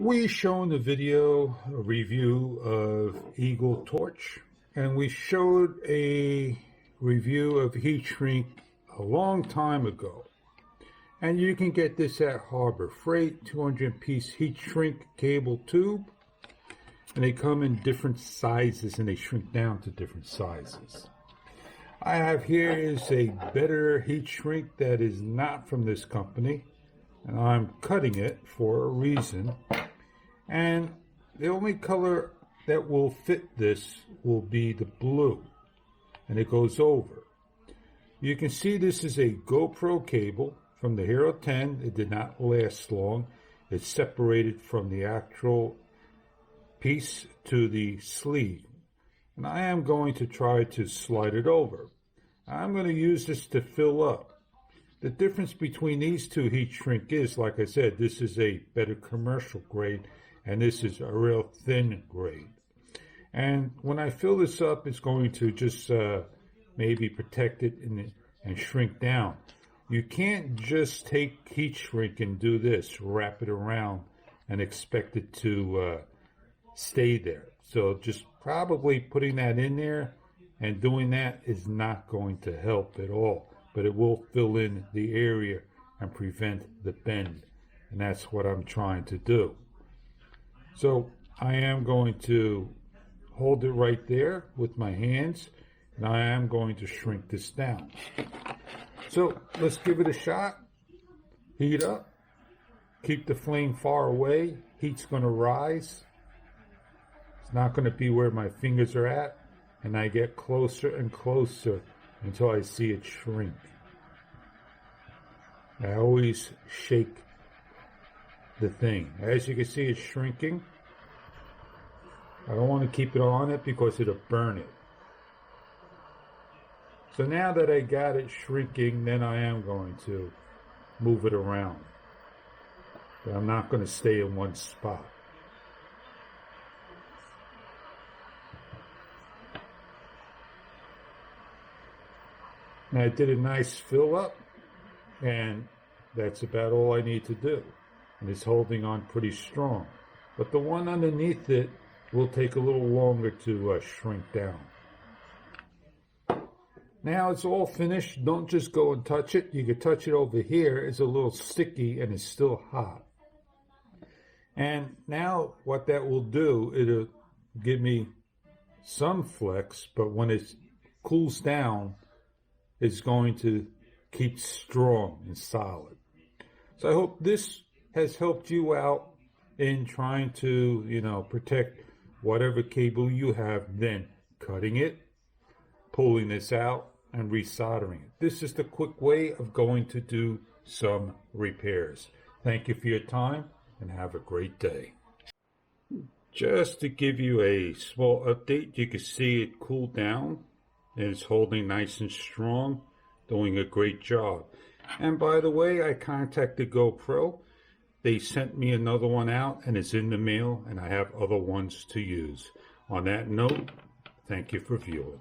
We shown a video, a review of Eagle Torch, and we showed a review of heat shrink a long time ago. And you can get this at Harbor Freight, 200-piece heat shrink cable tube. And they come in different sizes and they shrink down to different sizes. I have here is a better heat shrink that is not from this company. And I'm cutting it for a reason. And the only color that will fit this will be the blue. And it goes over. You can see this is a GoPro cable from the Hero 10. It did not last long. It's separated from the actual piece to the sleeve. And I am going to try to slide it over. I'm going to use this to fill up. The difference between these two heat shrink is, like I said, this is a better commercial grade and this is a real thin grade. And when I fill this up, it's going to just maybe protect it and shrink down. You can't just take heat shrink and do this, wrap it around and expect it to stay there. So just probably putting that in there and doing that is not going to help at all. But it will fill in the area and prevent the bend. And that's what I'm trying to do. So I am going to hold it right there with my hands. And I am going to shrink this down. So let's give it a shot. Heat up. Keep the flame far away. Heat's going to rise. It's not going to be where my fingers are at. And I get closer and closer until I see it shrink. I always shake the thing. As you can see, it's shrinking. I don't want to keep it on it because it'll burn it. So now that I got it shrinking, then I am going to move it around. But I'm not going to stay in one spot. Now I did a nice fill up, and that's about all I need to do. And it's holding on pretty strong. But the one underneath it will take a little longer to shrink down. Now it's all finished. Don't just go and touch it. You can touch it over here. It's a little sticky and it's still hot. And now what that will do, it'll give me some flex, but when it cools down, it's going to keep strong and solid. So I hope this has helped you out in trying to, protect whatever cable you have, then cutting it, pulling this out, and resoldering it. This is the quick way of going to do some repairs. Thank you for your time and have a great day. Just to give you a small update, you can see it cooled down. And it's holding nice and strong, doing a great job. And by the way, I contacted GoPro. They sent me another one out and it's in the mail and I have other ones to use. On that note, thank you for viewing.